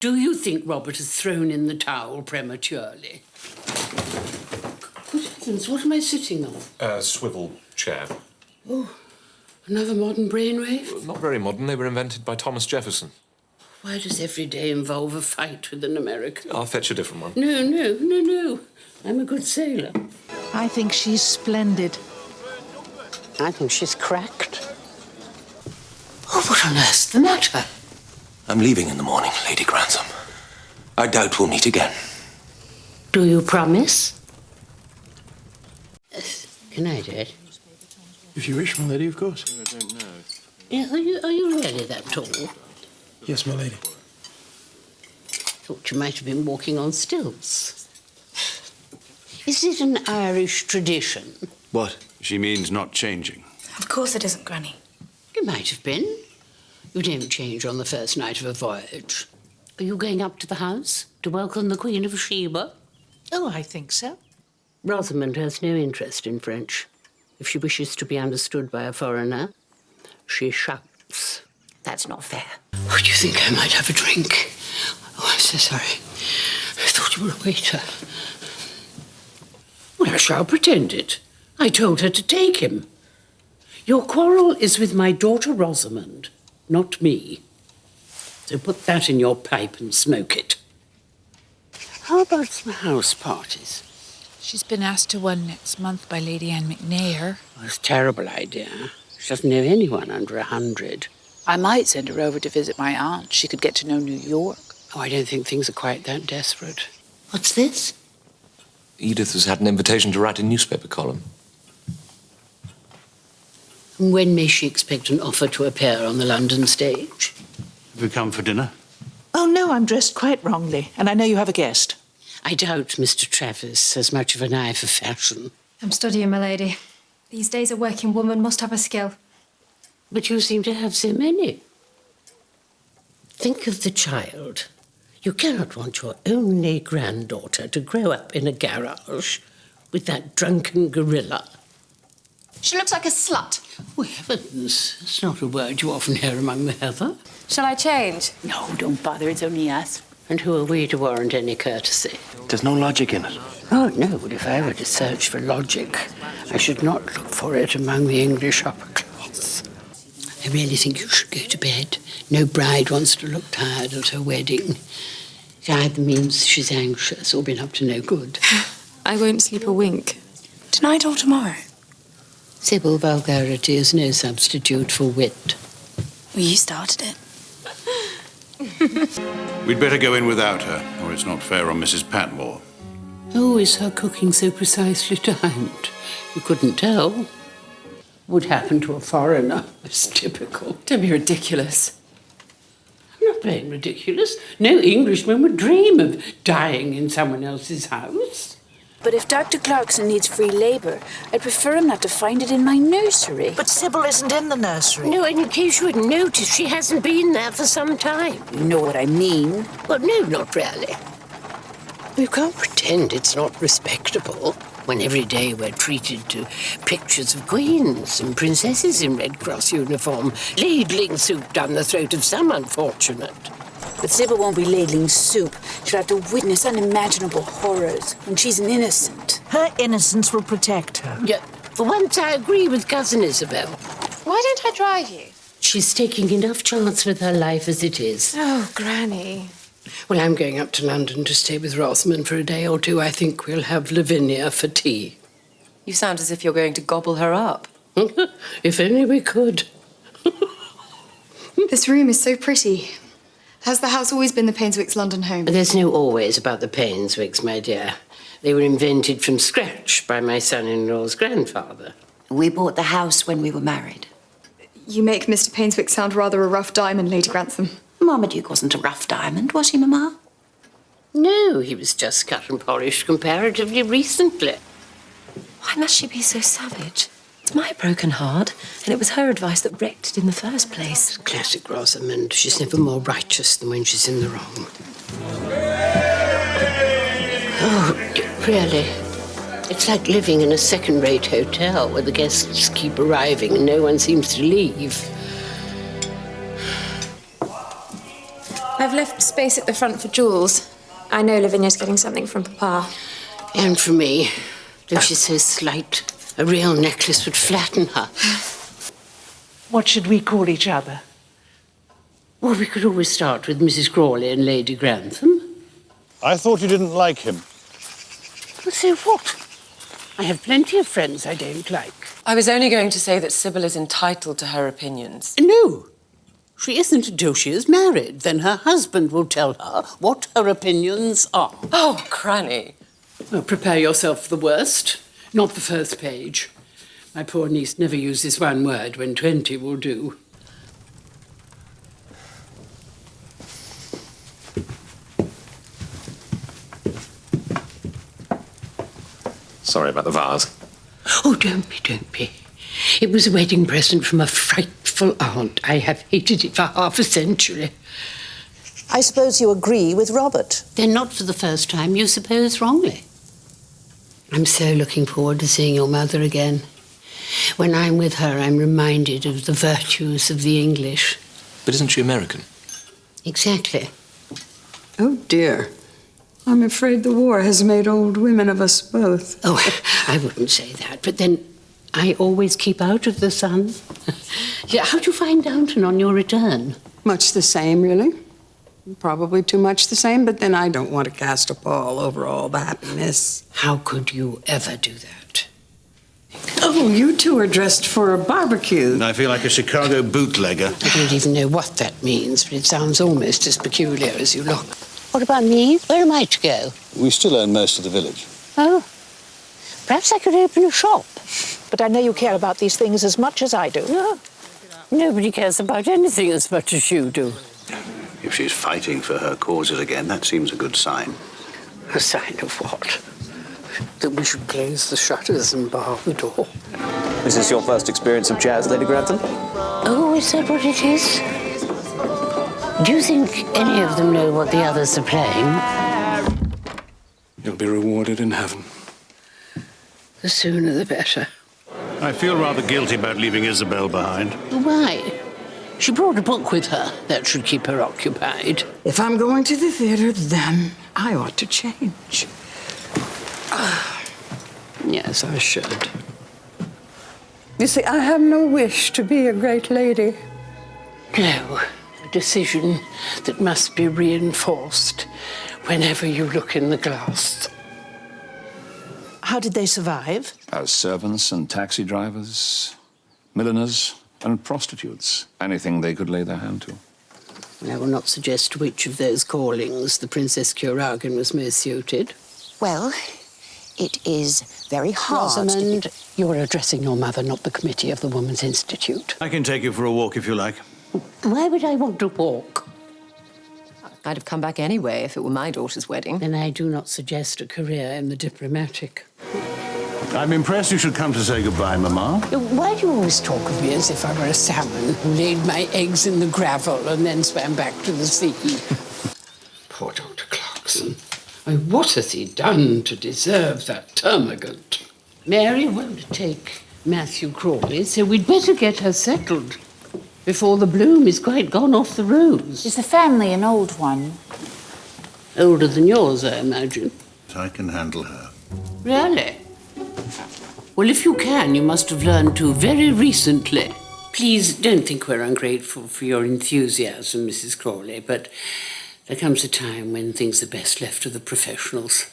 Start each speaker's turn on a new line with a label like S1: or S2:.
S1: Do you think Robert has thrown in the towel prematurely? Good heavens, what am I sitting on?
S2: A swivel chair.
S1: Oh, another modern brainwave?
S2: Not very modern. They were invented by Thomas Jefferson.
S1: Why does every day involve a fight with an American?
S2: I'll fetch a different one.
S1: No. I'm a good sailor.
S3: I think she's splendid.
S1: I think she's cracked. Oh, what on earth's the matter?
S4: I'm leaving in the morning, Lady Grantham. I doubt we'll meet again.
S1: Do you promise? Good night, Ed.
S5: If you wish, my lady, of course.
S6: I don't know.
S1: Yeah, are you really that tall?
S5: Yes, my lady.
S1: Thought you might have been walking on stilts. Is it an Irish tradition?
S6: What? She means not changing.
S7: Of course it isn't, Granny.
S1: It might have been. You don't change on the first night of a voyage. Are you going up to the house to welcome the Queen of Sheba?
S3: Oh, I think so.
S1: Rosamond has no interest in French. If she wishes to be understood by a foreigner, she shouts.
S7: That's not fair.
S1: Oh, do you think I might have a drink? Oh, I'm so sorry. I thought you were a waiter. Well, I shall pretend it. I told her to take him. Your quarrel is with my daughter Rosamond, not me. So put that in your pipe and smoke it. How about some house parties?
S8: She's been asked to one next month by Lady Anne McNair.
S1: Oh, it's a terrible idea. She doesn't know anyone under 100.
S8: I might send her over to visit my aunt. She could get to know New York.
S1: Oh, I don't think things are quite that desperate. What's this?
S2: Edith has had an invitation to write a newspaper column.
S1: And when may she expect an offer to appear on the London stage?
S6: Have you come for dinner?
S3: Oh, no, I'm dressed quite wrongly, and I know you have a guest.
S1: I doubt Mr. Travis has much of an eye for fashion.
S9: I'm studying, my lady. These days a working woman must have a skill.
S1: But you seem to have so many. Think of the child. You cannot want your only granddaughter to grow up in a garage with that drunken gorilla.
S7: She looks like a slut.
S1: Oh, heavens. It's not a word you often hear among the heather.
S7: Shall I change?
S1: No, don't bother. It's only us. And who are we to warrant any courtesy?
S4: There's no logic in it.
S1: Oh, no. But if I were to search for logic, I should not look for it among the English upper class. I really think you should go to bed. No bride wants to look tired at her wedding. It either means she's anxious or been up to no good.
S9: I won't sleep a wink.
S7: Tonight or tomorrow?
S1: Simple vulgarity is no substitute for wit.
S7: Well, you started it.
S6: We'd better go in without her, or it's not fair on Mrs. Patmore.
S1: Oh, is her cooking so precisely timed? You couldn't tell. Would happen to a foreigner. It's typical.
S9: Don't be ridiculous.
S1: I'm not being ridiculous. No Englishman would dream of dying in someone else's house.
S7: But if Dr. Clarkson needs free labour, I'd prefer him not to find it in my nursery.
S3: But Sybil isn't in the nursery.
S1: No, and in case you hadn't noticed, she hasn't been there for some time.
S7: You know what I mean.
S1: Well, no, not really. You can't pretend it's not respectable when every day we're treated to pictures of queens and princesses in Red Cross uniform, ladling soup down the throat of some unfortunate.
S7: But Sybil won't be ladling soup. She'll have to witness unimaginable horrors, and she's an innocent.
S3: Her innocence will protect her.
S1: Yeah, for once I agree with Cousin Isabel.
S9: Why don't I drive you?
S1: She's taking enough chance with her life as it is.
S9: Oh, Granny.
S1: Well, I'm going up to London to stay with Rosamond for a day or two. I think we'll have Lavinia for tea.
S10: You sound as if you're going to gobble her up.
S1: If only we could.
S9: This room is so pretty. Has the house always been the Painswicks' London home?
S1: There's no always about the Painswicks, my dear. They were invented from scratch by my son-in-law's grandfather.
S10: We bought the house when we were married.
S9: You make Mr. Painswick sound rather a rough diamond, Lady Grantham.
S10: Marmaduke wasn't a rough diamond, was he, Mamma?
S1: No, he was just cut and polished comparatively recently.
S10: Why must she be so savage? It's my broken heart, and it was her advice that wrecked it in the first place.
S1: Classic Rosamond. She's never more righteous than when she's in the wrong. Oh, really? It's like living in a second-rate hotel where the guests keep arriving and no one seems to leave.
S9: I've left space at the front for Jules. I know Lavinia's getting something from Papa.
S1: And for me, though she's so slight, a real necklace would flatten her.
S3: What should we call each other?
S1: Well, we could always start with Mrs. Crawley and Lady Grantham.
S6: I thought you didn't like him.
S1: Well, so what? I have plenty of friends I don't like.
S10: I was only going to say that Sybil is entitled to her opinions.
S1: No, she isn't until she is married. Then her husband will tell her what her opinions are.
S10: Oh, Granny.
S1: Well, prepare yourself for the worst. Not the first page. My poor niece never uses one word when 20 will do.
S2: Sorry about the vase.
S1: Oh, don't be. It was a wedding present from a frightful aunt. I have hated it for half a century.
S3: I suppose you agree with Robert.
S1: Then not for the first time, you suppose wrongly. I'm so looking forward to seeing your mother again. When I'm with her, I'm reminded of the virtues of the English.
S2: But isn't she American?
S1: Exactly.
S11: Oh, dear. I'm afraid the war has made old women of us both.
S1: Oh, I wouldn't say that, but then I always keep out of the sun. Yeah, how'd you find Downton on your return?
S11: Much the same, really. Probably too much the same, but then I don't want to cast a pall over all the happiness.
S1: How could you ever do that?
S11: Oh, you two are dressed for a barbecue.
S6: I feel like a Chicago bootlegger.
S1: I don't even know what that means, but it sounds almost as peculiar as you look. What about me? Where am I to go?
S6: We still own most of the village.
S1: Oh, perhaps I could open a shop.
S3: But I know you care about these things as much as I do.
S1: No, nobody cares about anything as much as you do.
S6: If she's fighting for her causes again, that seems a good sign.
S1: A sign of what? That we should close the shutters and bar the door.
S12: Is this your first experience of jazz, Lady Grantham?
S1: Oh, is that what it is? Do you think any of them know what the others are playing?
S5: You'll be rewarded in heaven.
S1: The sooner the better.
S6: I feel rather guilty about leaving Isabel behind.
S1: Why? She brought a book with her. That should keep her occupied.
S11: If I'm going to the theater, then I ought to change.
S1: Yes, I should.
S11: You see, I have no wish to be a great lady.
S1: No, a decision that must be reinforced whenever you look in the glass.
S3: How did they survive?
S6: As servants and taxi drivers, milliners and prostitutes. Anything they could lay their hand to.
S1: I will not suggest which of those callings the Princess Curagin was most suited.
S13: Well, it is very hard.
S1: Rosamond, you're addressing your mother, not the committee of the Women's Institute.
S6: I can take you for a walk if you like.
S1: Why would I want to walk?
S10: I'd have come back anyway if it were my daughter's wedding.
S1: Then I do not suggest a career in the diplomatic.
S6: I'm impressed you should come to say goodbye, Mamma.
S1: Why do you always talk of me as if I were a salmon who laid my eggs in the gravel and then swam back to the sea? Poor Dr. Clarkson. What has he done to deserve that termagant? Mary won't take Matthew Crawley, so we'd better get her settled before the bloom is quite gone off the rose.
S8: Is the family an old one?
S1: Older than yours, I imagine.
S6: I can handle her.
S1: Really? Well, if you can, you must have learned to very recently. Please don't think we're ungrateful for your enthusiasm, Mrs. Crawley, but there comes a time when things are best left to the professionals.